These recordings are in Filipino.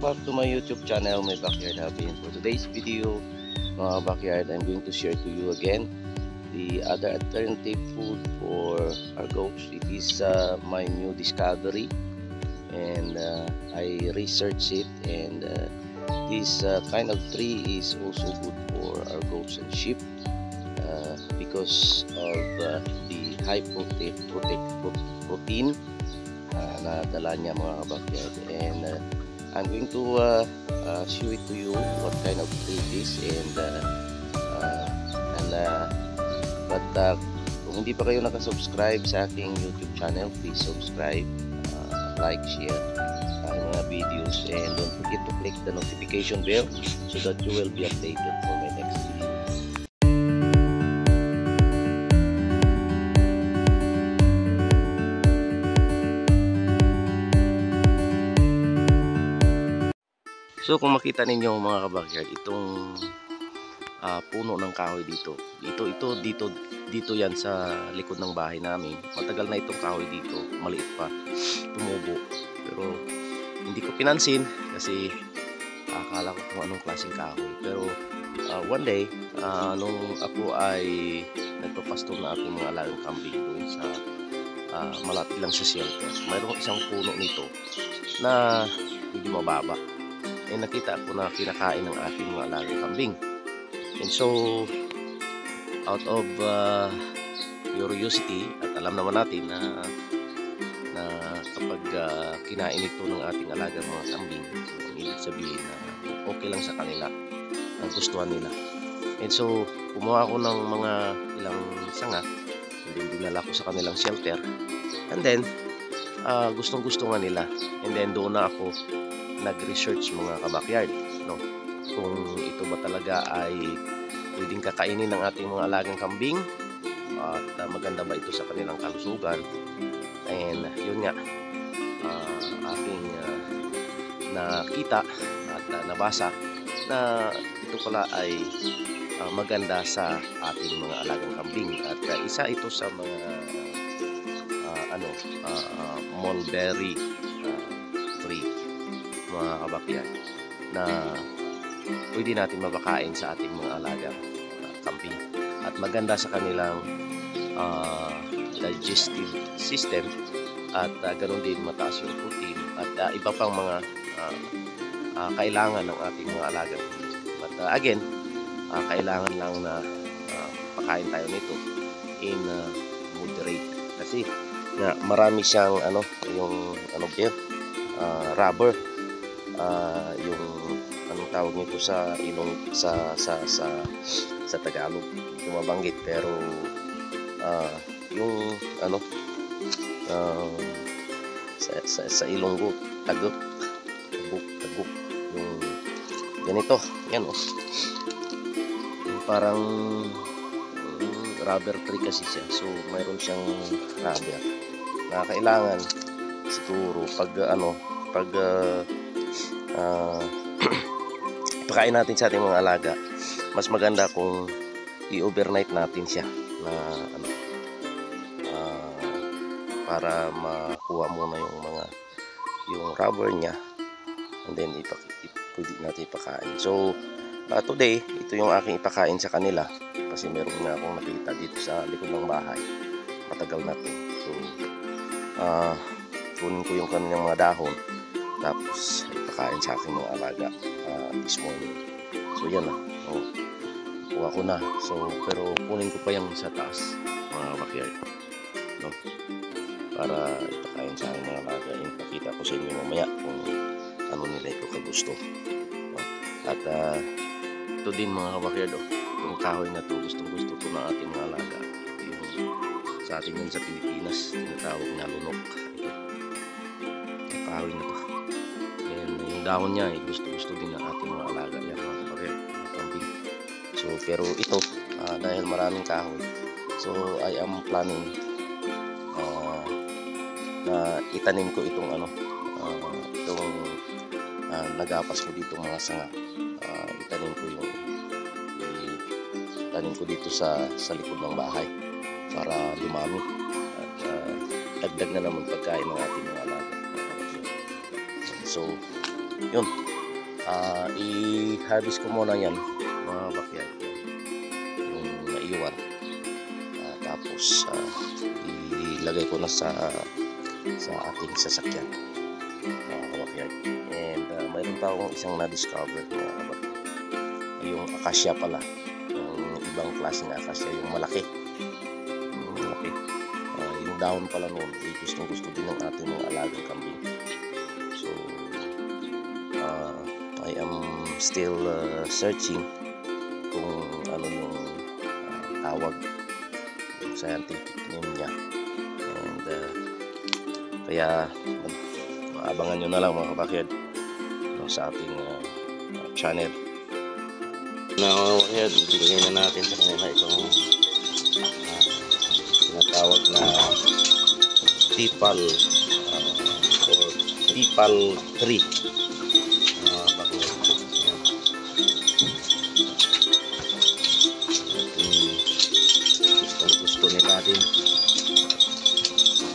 back to my YouTube channel, My Backyard Hobby. And for today's video, mga backyard, I'm going to share to you again the other alternative food for our goats. It is my new discovery, and I researched it, and this kind of tree is also good for our goats and sheep because of the high protein na dala niya, mga backyard. And I'm going to show it to you what kind of tree it is, but kung hindi pa kayo nakasubscribe sa aking YouTube channel, please subscribe, like, share yung mga videos, and don't forget to click the notification bell so that you will be updated for my next video. So kung makita ninyo, mga kabakyard, itong puno ng kahoy dito yan sa likod ng bahay namin. Matagal na itong kahoy dito, maliit pa, tumubo, pero hindi ko pinansin kasi akala ko kung anong klaseng kahoy. Pero one day, nung ako ay nagpapasto na aking mga alagang kambing doon sa malapit lang sa shelter, mayroong isang puno nito na hindi mababa. Nakita ko na kinakain ng ating mga alagang kambing. And so out of curiosity, at alam naman natin na kapag kinain ito ng ating alagang mga kambing, so ibig sabihin na okay lang sa kanila, ang gustuhan nila. And so kumuha ako ng mga ilang sanga, and then dinala ko sa kanilang shelter, and then gustong gusto nga nila. And then doon na ako nag-research, mga kabakyard, no, kung ito ba talaga ay pwedeng kakainin ng ating mga alagang kambing, at maganda ba ito sa kanilang kalusugan. And yun nga, aking nakita at nabasa na ito pala ay maganda sa ating mga alagang kambing, at isa ito sa mga mulberry tree, mga kabakyard, na pwede natin mabakain sa ating mga alagang kambing, at maganda sa kanilang digestive system, at ganoon din mataas yung protein at iba pang mga kailangan ng ating mga alagang. But again, kailangan lang na pakain tayo nito in moderate, kasi marami siyang rubber, yung anong tawag nito sa ilong, sa Tagalog, tumabanggit, pero yung sa Ilonggo, tagok, yung ganito, yan yung parang rubber tree kasi siya. So mayroon siyang rubber na kailangan siguro pag pakain natin sa ating mga alaga, mas maganda kung i-overnight natin siya na para makuha muna yung rubber niya, and then pwede natin ipakain. So today, ito yung aking ipakain sa kanila, kasi meron nga akong nakita dito sa likod ng bahay, matagal na to. So kunin ko yung kanilang mga dahon, tapos ipakain sa aking mga alaga this morning. So yan na, kuha ko na. So pero kunin ko pa yung sa taas, mga backyard, no, para ipakain sa aking mga alaga. Ipakita ko sa inyo mamaya kung ano nila ito kagusto, no? At ito din, mga backyard, itong kahoy na to, gustong gusto to na ating mga alaga. Ito yung sa atin yun sa Pilipinas tinatawag na lunok. Yung kahoy na to, yung dahon niya gusto din ng ating mga alaga yan, mga backyard, mga kambing. So pero ito, dahil maraming kahoy, so I am planning na itanim ko itong nagapas ko dito mga sanga. Itanim ko dito sa likod ng bahay para dumami, at dagdag na naman pagkain ng ating mga alaga. So yun, I-harvest ko muna yan mga backyard, yung naiwan. Tapos ilagay ko na sa ating sasakyan mga backyard. And mayroon pa akong isang na-discover na yung acacia pala, yung ibang klaseng acacia, yung malaki, yung dahon pala noon gustong gusto din ng ating mga alagang kambing. So I am still searching kung ano yung tawag, yung scientific name niya. And kaya maabangan nyo na lang mga kabakid sa ating channel. Now, bigyan na natin sa kanila itong tinatawag na tipal or tipal tree. Gusto nila din.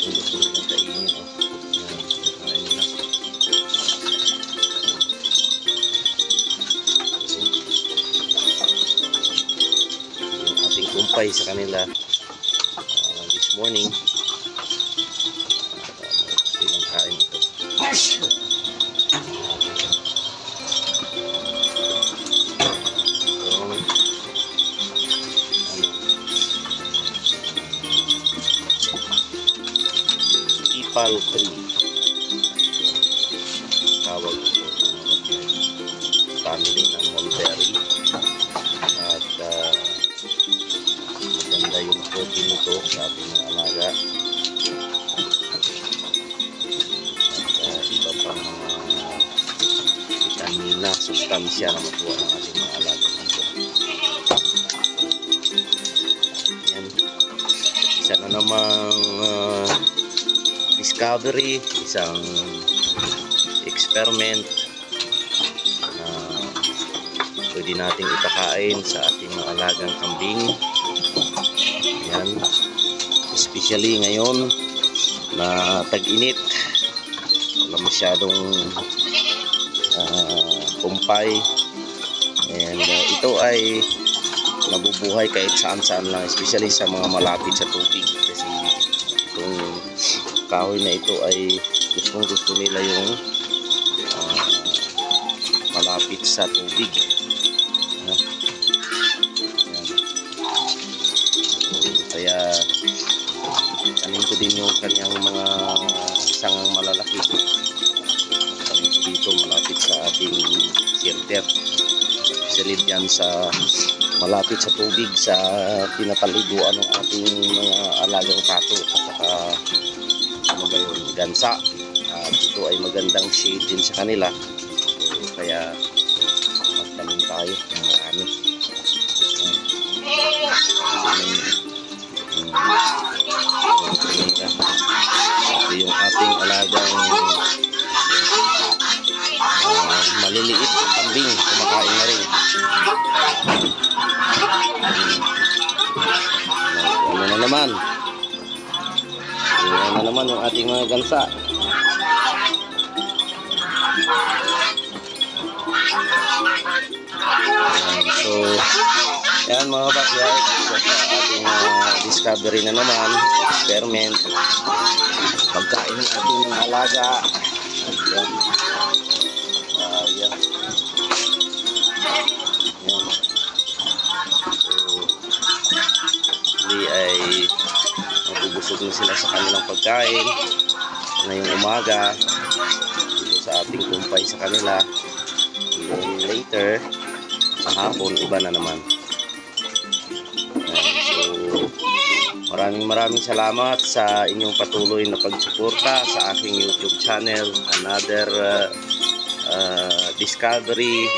Gusto nilang kainin. Kain nila. Yung ating kumpay sa kanila this morning. Silang kain ito. Tipal tree tawag ito, family ng mulberry, at maganda yung protein nito sa ating mga alaga, at iba pang vitamina, sustansya na makuha ng ating mga alaga nito. Yan, isa na namang discovery, isang experiment na pwede nating ipakain sa ating mga alagang kambing. Yan, especially ngayon na tag-init, wala masyadong kumpay, and ito ay nabubuhay kahit saan-saan lang, especially sa mga malapit sa tubig, kasi itong kahoy na ito ay gusto nila yung malapit sa tubig. Yan. Kaya kanin ko din yung kanyang mga sangang malalaki. Kanin ko dito malapit sa ating shelter, especially dyan sa malapit sa tubig, sa pinapaliguan ng ating mga alagang pato at saka gansa. Ito ay magandang shade din sa kanila, kaya magtanim tayo ng marami. Ito yung ating alagang maliliit na kambing, kumakain na rin. Ano na naman, yung ating mga gansa. So yan mga backyard, ating discovery na naman, experiment, pagkain ng ating mga alaga. Yan. Yan. So hindi ay mabubusog na sila sa kanilang pagkain ngayong umaga dito sa ating kumpay sa kanila. And later sa hapon, iba na naman. So maraming salamat sa inyong patuloy na pagsuporta sa aking YouTube channel. Another discovery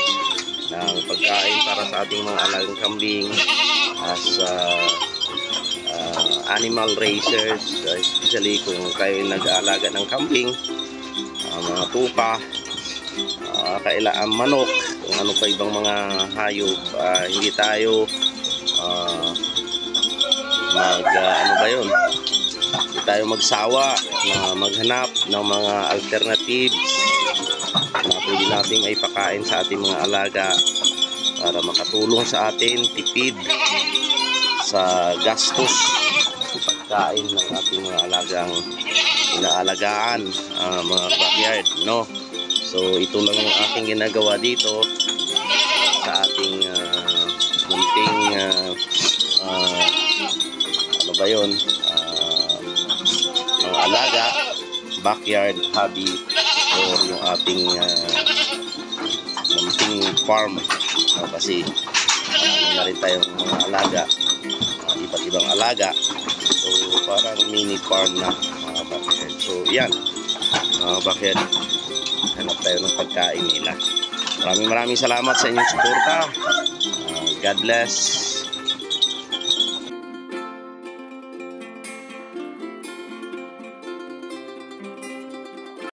ng pagkain para sa ating mga alagang kambing as animal raisers, especially kung kayo nag-aalaga ng kambing, mga tupa, kailangan manok, kung ano pa ibang mga hayop. Hindi tayo hindi tayo magsawa na maghanap ng mga alternatives na pwede natin nating ay pakain sa ating mga alaga para makatulong sa atin, tipid sa gastos pagkain ng ating mga alagang inaalagaan, mga backyard, no? So ito lang yung aking ginagawa dito sa ating munting ano ba yun, mga alaga, backyard hobby or yung ating munting farm, kasi na rin tayong mga alaga, iba't ibang alaga, so parang mini farm na mga backyard. So yan mga backyard, hanap tayo ng pagkain nila. Maraming salamat sa inyong suporta. God bless.